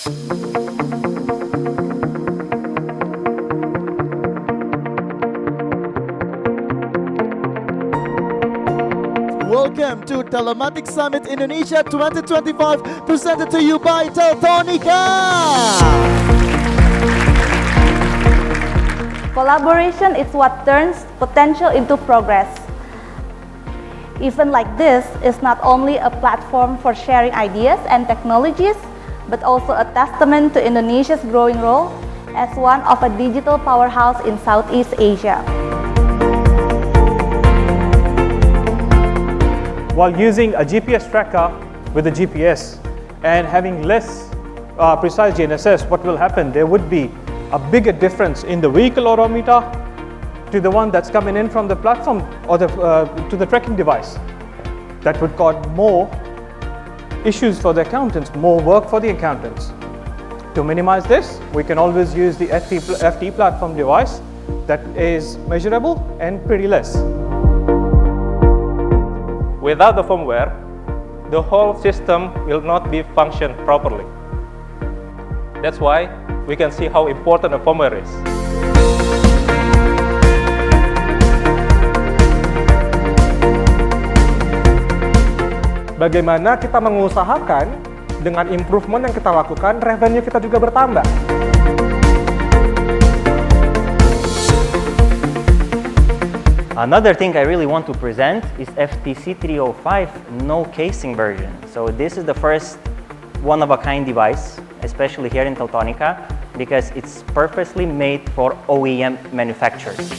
Welcome to Telematics Summit Indonesia 2025, presented to you by Teltonika. Collaboration is what turns potential into progress. Event like this is not only a platform for sharing ideas and technologies, but also a testament to Indonesia's growing role as one of a digital powerhouse in Southeast Asia. While using a GPS tracker with a GPS and having less precise GNSS, what will happen? There would be a bigger difference in the vehicle odometer to the one that's coming in from the platform or to the tracking device. That would cause more issues for the accountants, more work for the accountants. To minimize this, we can always use the FT platform device that is measurable and pretty less. Without the firmware, the whole system will not be functioned properly. That's why we can see how important a firmware is. Bagaimana kita mengusahakan dengan improvement yang kita lakukan, revenue kita juga bertambah. Another thing I really want to present is FTC 305 no casing version. So this is the first one-of-a-kind device, especially here in Teltonika, because it's purposely made for OEM manufacturers.